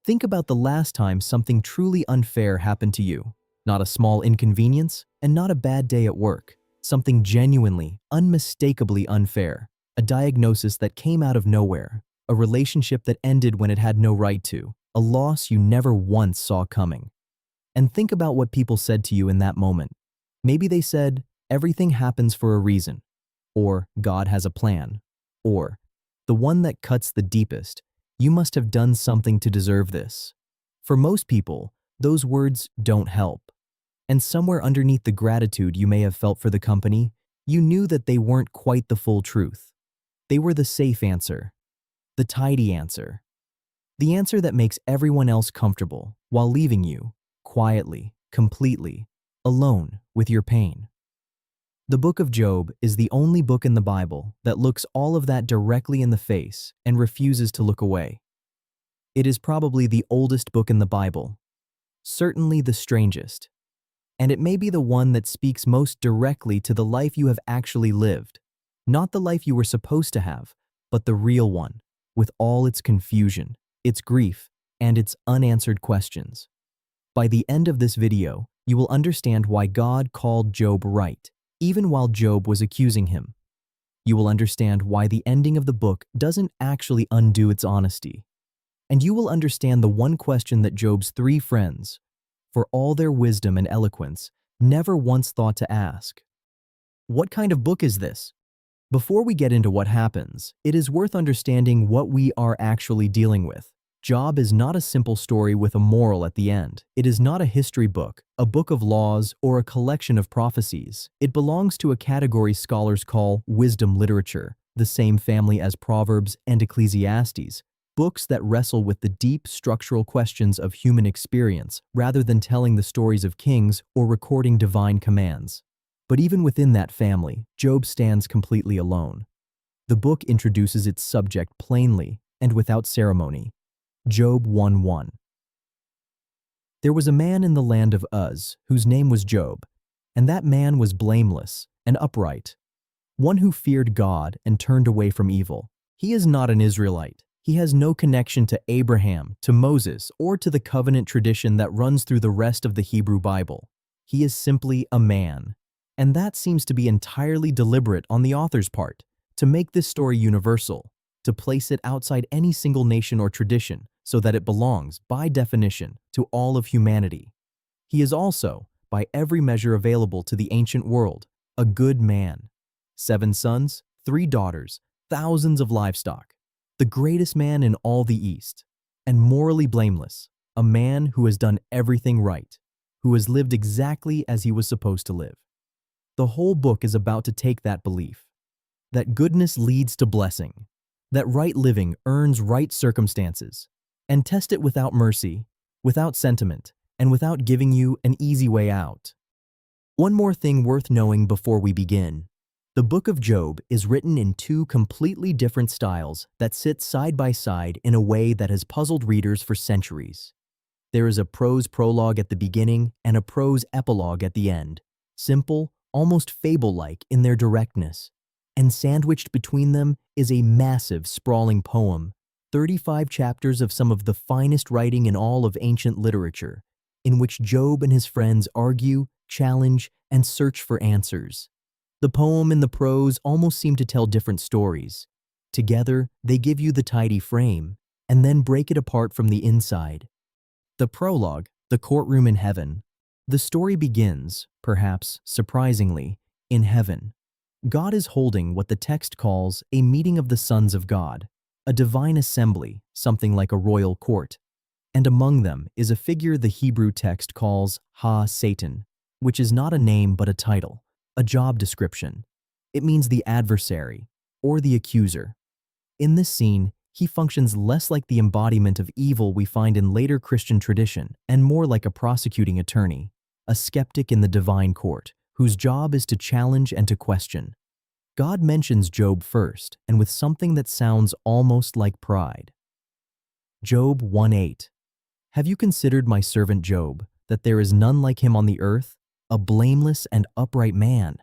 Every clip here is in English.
Think about the last time something truly unfair happened to you. Not a small inconvenience, and not a bad day at work. Something genuinely, unmistakably unfair. A diagnosis that came out of nowhere. A relationship that ended when it had no right to. A loss you never once saw coming. And think about what people said to you in that moment. Maybe they said, "Everything happens for a reason," or "God has a plan," or, "The one that cuts the deepest, you must have done something to deserve this." For most people, those words don't help. And somewhere underneath the gratitude you may have felt for the company, you knew that they weren't quite the full truth. They were the safe answer, the tidy answer, the answer that makes everyone else comfortable while leaving you, quietly, completely, alone with your pain. The book of Job is the only book in the Bible that looks all of that directly in the face and refuses to look away. It is probably the oldest book in the Bible, certainly the strangest, and it may be the one that speaks most directly to the life you have actually lived. Not the life you were supposed to have, but the real one, with all its confusion, its grief, and its unanswered questions. By the end of this video, you will understand why God called Job right, even while Job was accusing him. You will understand why the ending of the book doesn't actually undo its honesty. And you will understand the one question that Job's 3 friends, for all their wisdom and eloquence, never once thought to ask. What kind of book is this? Before we get into what happens, it is worth understanding what we are actually dealing with. Job is not a simple story with a moral at the end. It is not a history book, a book of laws, or a collection of prophecies. It belongs to a category scholars call wisdom literature, the same family as Proverbs and Ecclesiastes, books that wrestle with the deep structural questions of human experience rather than telling the stories of kings or recording divine commands. But even within that family, Job stands completely alone. The book introduces its subject plainly and without ceremony. Job 1:1. There was a man in the land of Uz whose name was Job, and that man was blameless and upright, one who feared God and turned away from evil. He is not an Israelite. He has no connection to Abraham, to Moses, or to the covenant tradition that runs through the rest of the Hebrew Bible. He is simply a man. And that seems to be entirely deliberate on the author's part, to make this story universal, to place it outside any single nation or tradition, so that it belongs, by definition, to all of humanity. He is also, by every measure available to the ancient world, a good man. 7 sons, 3 daughters, thousands of livestock, the greatest man in all the East, and morally blameless, a man who has done everything right, who has lived exactly as he was supposed to live. The whole book is about to take that belief, that goodness leads to blessing, that right living earns right circumstances, and test it without mercy, without sentiment, and without giving you an easy way out. One more thing worth knowing before we begin. The book of Job is written in 2 completely different styles that sit side by side in a way that has puzzled readers for centuries. There is a prose prologue at the beginning and a prose epilogue at the end, simple, almost fable-like in their directness, and sandwiched between them is a massive, sprawling poem, 35 chapters of some of the finest writing in all of ancient literature, in which Job and his friends argue, challenge, and search for answers. The poem and the prose almost seem to tell different stories. Together, they give you the tidy frame, and then break it apart from the inside. The prologue, the courtroom in heaven. The story begins, perhaps surprisingly, in heaven. God is holding what the text calls a meeting of the sons of God, a divine assembly, something like a royal court, and among them is a figure the Hebrew text calls Satan, which is not a name but a title, a job description. It means the adversary, or the accuser. In this scene, he functions less like the embodiment of evil we find in later Christian tradition and more like a prosecuting attorney, a skeptic in the divine court, whose job is to challenge and to question. God mentions Job first, and with something that sounds almost like pride. Job 1:8. Have you considered my servant Job, that there is none like him on the earth, a blameless and upright man?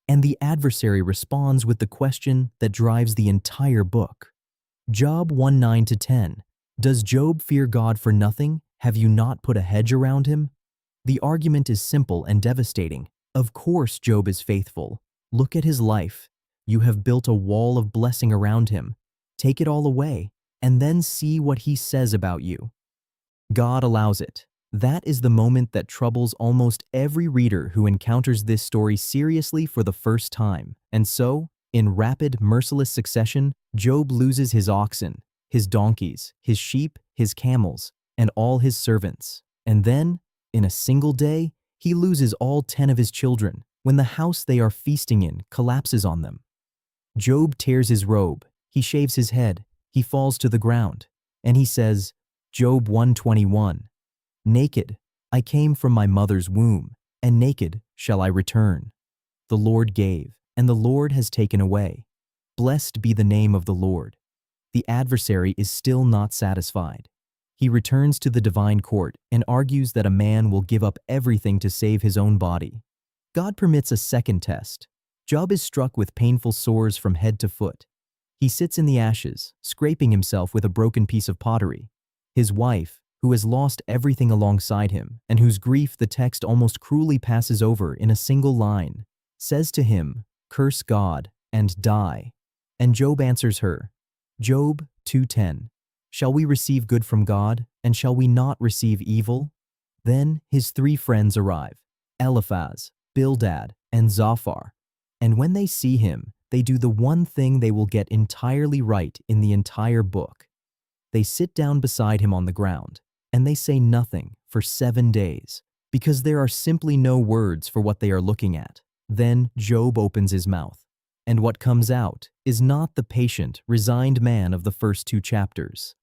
And the adversary responds with the question that drives the entire book. Job 1:9-10. Does Job fear God for nothing? Have you not put a hedge around him? The argument is simple and devastating. Of course Job is faithful. Look at his life. You have built a wall of blessing around him. Take it all away, and then see what he says about you. God allows it. That is the moment that troubles almost every reader who encounters this story seriously for the first time. And so, in rapid, merciless succession, Job loses his oxen, his donkeys, his sheep, his camels, and all his servants. And then, in a single day, he loses all 10 of his children when the house they are feasting in collapses on them. Job tears his robe, he shaves his head, he falls to the ground, and he says, Job 1:21, Naked I came from my mother's womb, and naked shall I return. The Lord gave, and the Lord has taken away. Blessed be the name of the Lord. The adversary is still not satisfied. He returns to the divine court and argues that a man will give up everything to save his own body. God permits a second test. Job is struck with painful sores from head to foot. He sits in the ashes, scraping himself with a broken piece of pottery. His wife, who has lost everything alongside him and whose grief the text almost cruelly passes over in a single line, says to him, Curse God and die. And Job answers her, Job 2:10, Shall we receive good from God, and shall we not receive evil? Then his 3 friends arrive, Eliphaz, Bildad, and Zophar. And when they see him, they do the one thing they will get entirely right in the entire book. They sit down beside him on the ground, and they say nothing for 7 days, because there are simply no words for what they are looking at. Then Job opens his mouth, and what comes out is not the patient, resigned man of the first 2 chapters.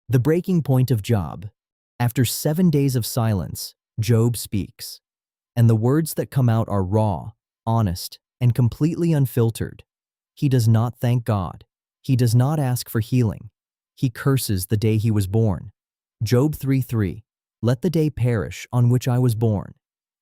The breaking point of Job. After 7 days of silence, Job speaks, and the words that come out are raw, honest, and completely unfiltered. He does not thank God. He does not ask for healing. He curses the day he was born. Job 3:3, Let the day perish on which I was born.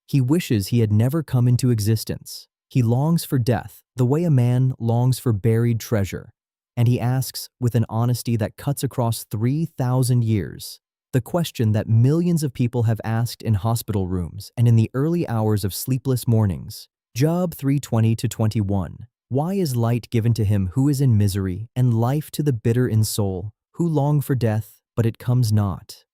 He wishes he had never come into existence. He longs for death the way a man longs for buried treasure. And he asks, with an honesty that cuts across 3,000 years, the question that millions of people have asked in hospital rooms and in the early hours of sleepless mornings. Job 3:20-21, Why is light given to him who is in misery, and life to the bitter in soul, who long for death, but it comes not?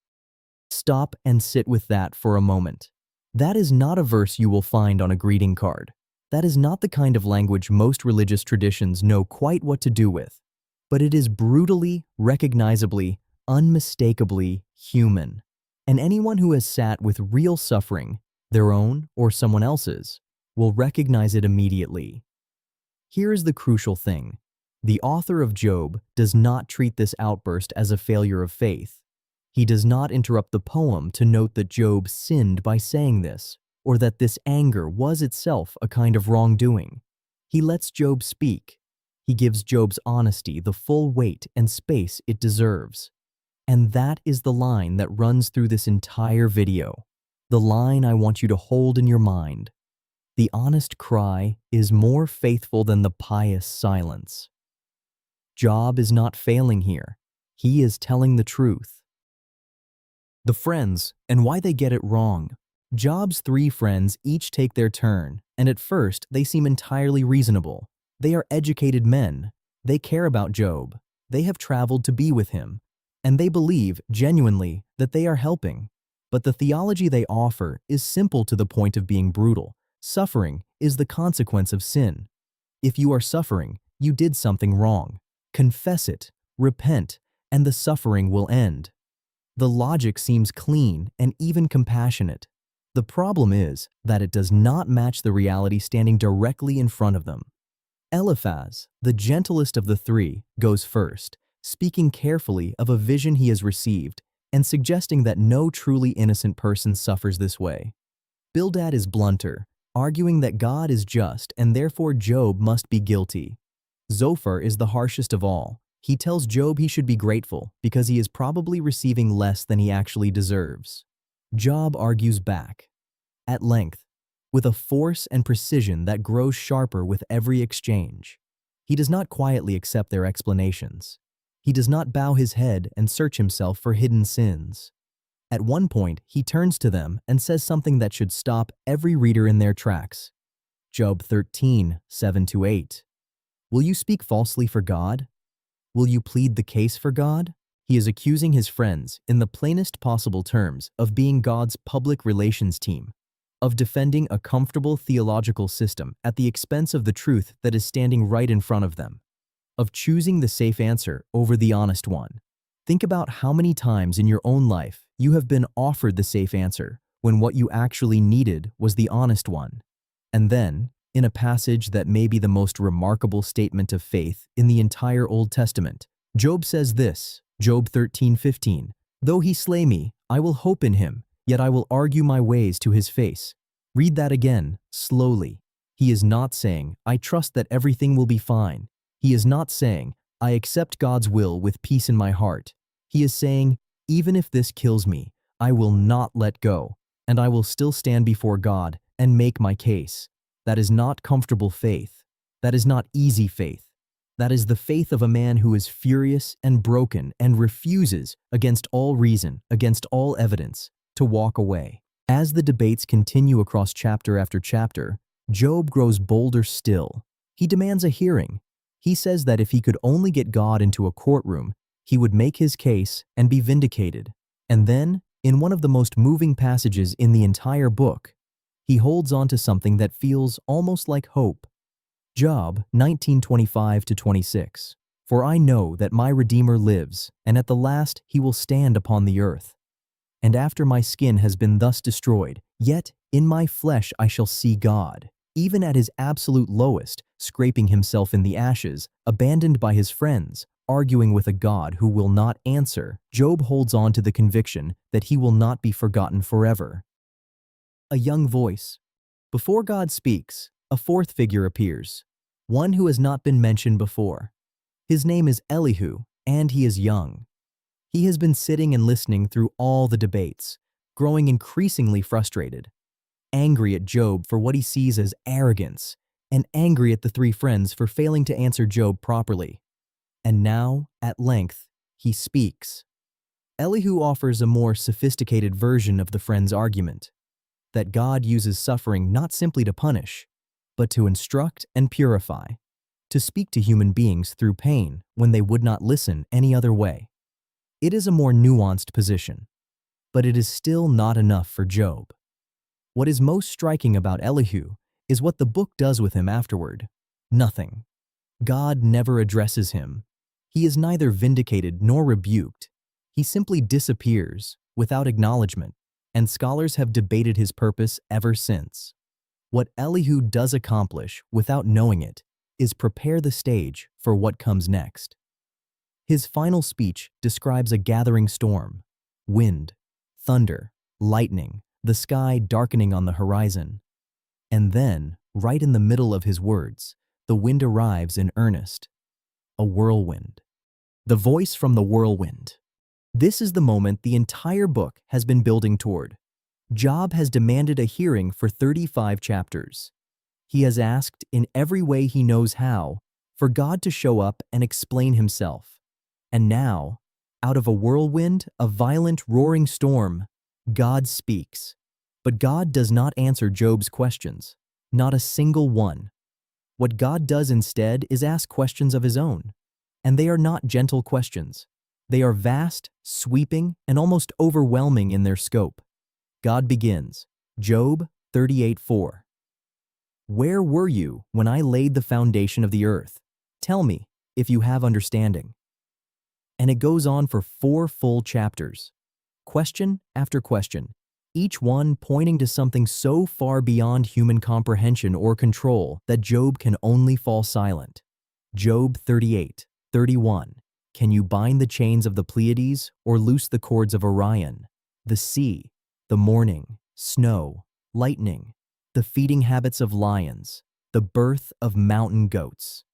Stop and sit with that for a moment. That is not a verse you will find on a greeting card. That is not the kind of language most religious traditions know quite what to do with. But it is brutally, recognizably, unmistakably human. And anyone who has sat with real suffering, their own or someone else's, will recognize it immediately. Here is the crucial thing. The author of Job does not treat this outburst as a failure of faith. He does not interrupt the poem to note that Job sinned by saying this, or that this anger was itself a kind of wrongdoing. He lets Job speak. He gives Job's honesty the full weight and space it deserves. And that is the line that runs through this entire video. The line I want you to hold in your mind. The honest cry is more faithful than the pious silence. Job is not failing here. He is telling the truth. The friends, and why they get it wrong. Job's 3 friends each take their turn, and at first they seem entirely reasonable. They are educated men. They care about Job. They have traveled to be with him, and they believe, genuinely, that they are helping. But the theology they offer is simple to the point of being brutal. Suffering is the consequence of sin. If you are suffering, you did something wrong. Confess it, repent, and the suffering will end. The logic seems clean and even compassionate. The problem is that it does not match the reality standing directly in front of them. Eliphaz, the gentlest of the 3, goes first, speaking carefully of a vision he has received and suggesting that no truly innocent person suffers this way. Bildad is blunter, arguing that God is just and therefore Job must be guilty. Zophar is the harshest of all. He tells Job he should be grateful because he is probably receiving less than he actually deserves. Job argues back, at length, with a force and precision that grows sharper with every exchange. He does not quietly accept their explanations. He does not bow his head and search himself for hidden sins. At one point, he turns to them and says something that should stop every reader in their tracks. Job 13, 7-8. Will you speak falsely for God? Will you plead the case for God? He is accusing his friends, in the plainest possible terms, of being God's public relations team, of defending a comfortable theological system at the expense of the truth that is standing right in front of them, of choosing the safe answer over the honest one. Think about how many times in your own life you have been offered the safe answer when what you actually needed was the honest one. And then, in a passage that may be the most remarkable statement of faith in the entire Old Testament, Job says this, Job 13:15, "Though he slay me, I will hope in him, yet I will argue my ways to his face." Read that again, slowly. He is not saying, "I trust that everything will be fine." He is not saying, "I accept God's will with peace in my heart." He is saying, "Even if this kills me, I will not let go, and I will still stand before God and make my case." That is not comfortable faith. That is not easy faith. That is the faith of a man who is furious and broken and refuses, against all reason, against all evidence, to walk away. As the debates continue across chapter after chapter, Job grows bolder still. He demands a hearing. He says that if he could only get God into a courtroom, he would make his case and be vindicated. And then, in one of the most moving passages in the entire book, he holds on to something that feels almost like hope. Job 19:25-26. "For I know that my Redeemer lives, and at the last he will stand upon the earth. And after my skin has been thus destroyed, yet in my flesh I shall see God." Even at his absolute lowest, scraping himself in the ashes, abandoned by his friends, arguing with a God who will not answer, Job holds on to the conviction that he will not be forgotten forever. A young voice. Before God speaks, a fourth figure appears, one who has not been mentioned before. His name is Elihu, and he is young. He has been sitting and listening through all the debates, growing increasingly frustrated, angry at Job for what he sees as arrogance, and angry at the three friends for failing to answer Job properly. And now, at length, he speaks. Elihu offers a more sophisticated version of the friends' argument, that God uses suffering not simply to punish, but to instruct and purify, to speak to human beings through pain when they would not listen any other way. It is a more nuanced position, but it is still not enough for Job. What is most striking about Elihu is what the book does with him afterward. Nothing. God never addresses him. He is neither vindicated nor rebuked. He simply disappears without acknowledgement, and scholars have debated his purpose ever since. What Elihu does accomplish, without knowing it, is prepare the stage for what comes next. His final speech describes a gathering storm, wind, thunder, lightning, the sky darkening on the horizon. And then, right in the middle of his words, the wind arrives in earnest. A whirlwind. The voice from the whirlwind. This is the moment the entire book has been building toward. Job has demanded a hearing for 35 chapters. He has asked, in every way he knows how, for God to show up and explain himself. And now, out of a whirlwind, a violent roaring storm, God speaks. But God does not answer Job's questions, not a single one. What God does instead is ask questions of his own. And they are not gentle questions. They are vast, sweeping, and almost overwhelming in their scope. God begins, Job 38:4. "Where were you when I laid the foundation of the earth? Tell me, if you have understanding." And it goes on for 4 full chapters. Question after question, each one pointing to something so far beyond human comprehension or control that Job can only fall silent. Job 38:31. "Can you bind the chains of the Pleiades or loose the cords of Orion? The sea, the morning, snow, lightning, the feeding habits of lions, the birth of mountain goats."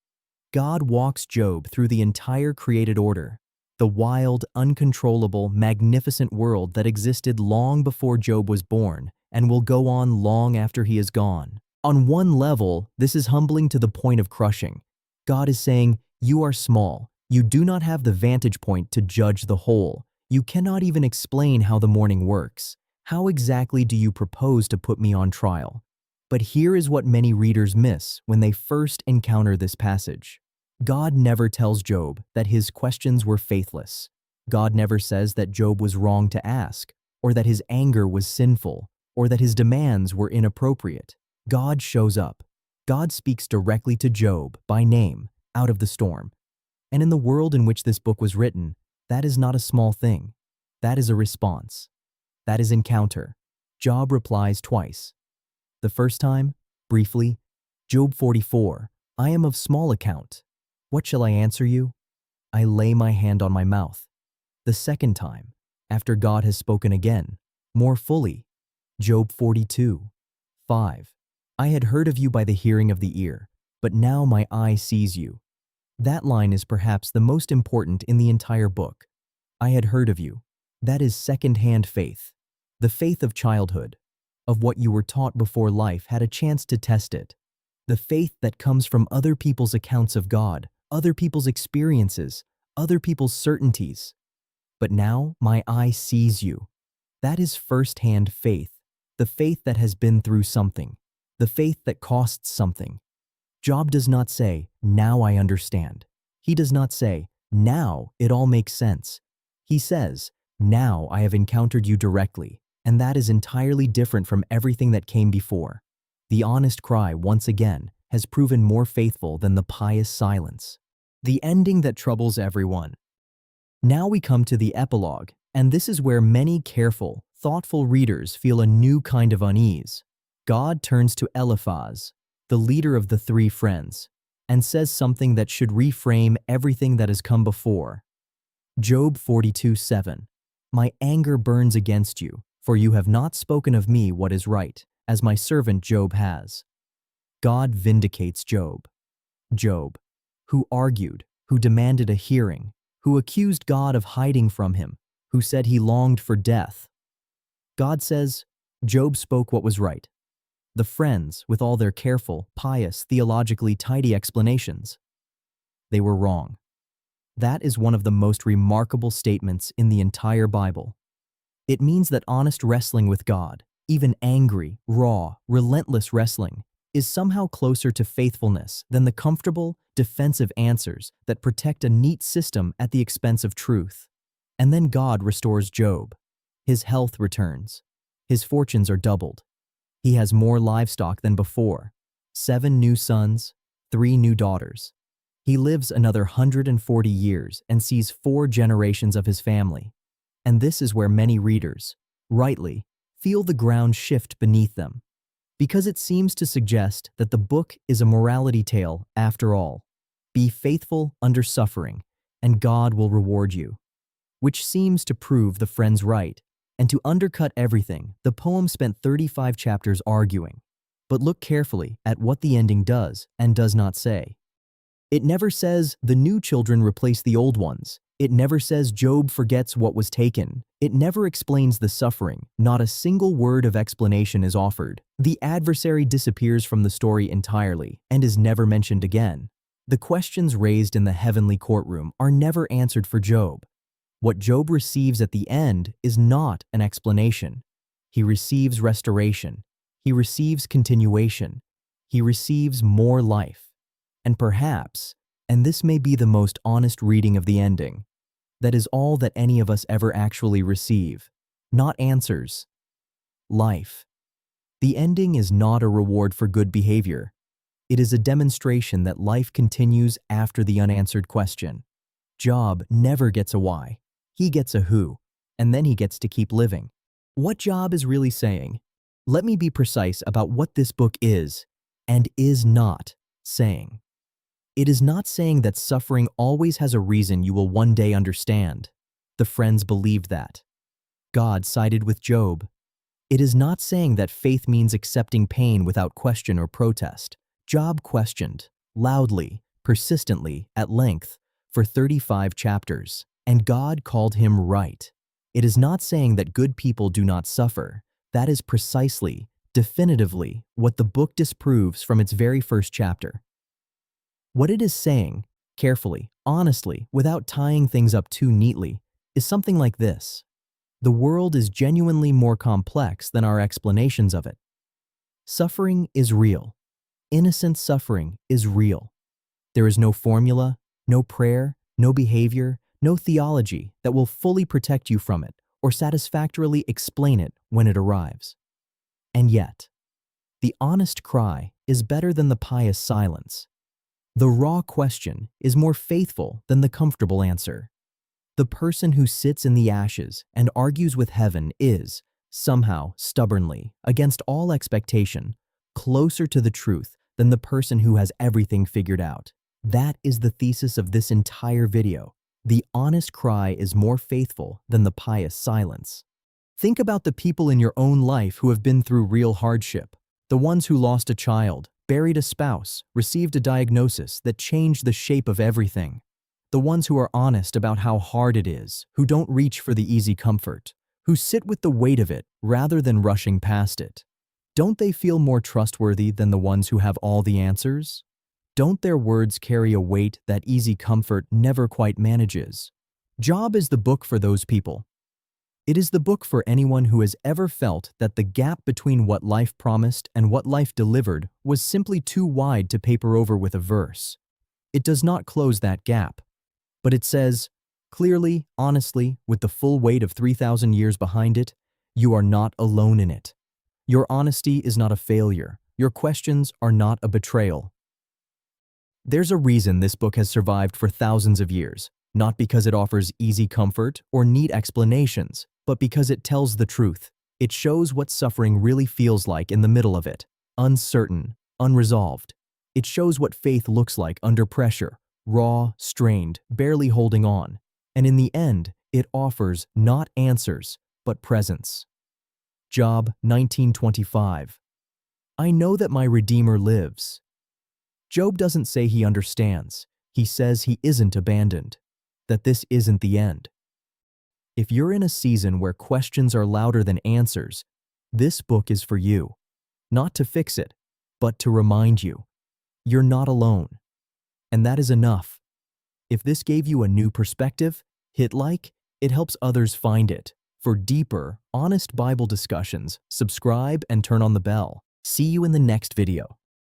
God walks Job through the entire created order, the wild, uncontrollable, magnificent world that existed long before Job was born and will go on long after he is gone. On one level, this is humbling to the point of crushing. God is saying, "You are small, You do not have the vantage point to judge the whole. You cannot even explain how the morning works. How exactly do you propose to put me on trial? But here is what many readers miss when they first encounter this passage. God never tells Job that his questions were faithless. God never says that Job was wrong to ask, or that his anger was sinful, or that his demands were inappropriate. God shows up. God speaks directly to Job by name out of the storm. And in the world in which this book was written, that is not a small thing. That is a response. That is encounter. Job replies twice. The first time, briefly, Job 44, I am of small account. What shall I answer you? I lay my hand on my mouth. The second time, after God has spoken again, more fully, Job 42, 5. I had heard of you by the hearing of the ear, but now my eye sees you. That line is perhaps the most important in the entire book. I had heard of you. That is secondhand faith. The faith of childhood, of what you were taught before life had a chance to test it. The faith that comes from other people's accounts of God, other people's experiences, other people's certainties. But now my eye sees you. That is first-hand faith, the faith that has been through something, the faith that costs something. Job does not say, now I understand. He does not say, now it all makes sense. He says, now I have encountered you directly, and that is entirely different from everything that came before. The honest cry, once again, has proven more faithful than the pious silence. The ending that troubles everyone. Now we come to the epilogue, and this is where many careful, thoughtful readers feel a new kind of unease. God turns to Eliphaz, the leader of the three friends, and says something that should reframe everything that has come before. Job 42:7. My anger burns against you, for you have not spoken of me what is right, as my servant Job has. God vindicates Job. Job, who argued, who demanded a hearing, who accused God of hiding from him, who said he longed for death. God says, Job spoke what was right. The friends, with all their careful, pious, theologically tidy explanations, they were wrong. That is one of the most remarkable statements in the entire Bible. It means that honest wrestling with God, even angry, raw, relentless wrestling, is somehow closer to faithfulness than the comfortable, defensive answers that protect a neat system at the expense of truth. And then God restores Job. His health returns. His fortunes are doubled. He has more livestock than before, 7 new sons, 3 new daughters. He lives another 140 years and sees 4 generations of his family. And this is where many readers, rightly, feel the ground shift beneath them, because it seems to suggest that the book is a morality tale after all. Be faithful under suffering, and God will reward you. Which seems to prove the friends right, and to undercut everything, the poem spent 35 chapters arguing. But look carefully at what the ending does and does not say. It never says the new children replace the old ones. It never says Job forgets what was taken. It never explains the suffering. Not a single word of explanation is offered. The adversary disappears from the story entirely and is never mentioned again. The questions raised in the heavenly courtroom are never answered for Job. What Job receives at the end is not an explanation. He receives restoration. He receives continuation. He receives more life. And perhaps, and this may be the most honest reading of the ending, that is all that any of us ever actually receive. Not answers. Life. The ending is not a reward for good behavior. It is a demonstration that life continues after the unanswered question. Job never gets a why. He gets a who, and then he gets to keep living. What Job is really saying? Let me be precise about what this book is and is not saying. It is not saying that suffering always has a reason you will one day understand. The friends believed that. God sided with Job. It is not saying that faith means accepting pain without question or protest. Job questioned, loudly, persistently, at length, for 35 chapters, and God called him right. It is not saying that good people do not suffer. That is precisely, definitively, what the book disproves from its very first chapter. What it is saying, carefully, honestly, without tying things up too neatly, is something like this. The world is genuinely more complex than our explanations of it. Suffering is real. Innocent suffering is real. There is no formula, no prayer, no behavior, no theology that will fully protect you from it or satisfactorily explain it when it arrives. And yet, the honest cry is better than the pious silence. The raw question is more faithful than the comfortable answer. The person who sits in the ashes and argues with heaven is, somehow, stubbornly, against all expectation, closer to the truth than the person who has everything figured out. That is the thesis of this entire video. The honest cry is more faithful than the pious silence. Think about the people in your own life who have been through real hardship. The ones who lost a child, buried a spouse, received a diagnosis that changed the shape of everything. The ones who are honest about how hard it is, who don't reach for the easy comfort, who sit with the weight of it rather than rushing past it. Don't they feel more trustworthy than the ones who have all the answers? Don't their words carry a weight that easy comfort never quite manages? Job is the book for those people. It is the book for anyone who has ever felt that the gap between what life promised and what life delivered was simply too wide to paper over with a verse. It does not close that gap, but it says, clearly, honestly, with the full weight of 3,000 years behind it, you are not alone in it. Your honesty is not a failure. Your questions are not a betrayal. There's a reason this book has survived for thousands of years, not because it offers easy comfort or neat explanations, but because it tells the truth. It shows what suffering really feels like in the middle of it, uncertain, unresolved. It shows what faith looks like under pressure, raw, strained, barely holding on. And in the end, it offers not answers, but presence. Job 19:25. I know that my Redeemer lives. Job doesn't say he understands. He says he isn't abandoned, that this isn't the end. If you're in a season where questions are louder than answers, this book is for you. Not to fix it, but to remind you. You're not alone. And that is enough. If this gave you a new perspective, hit like. It helps others find it. For deeper, honest Bible discussions, subscribe and turn on the bell. See you in the next video.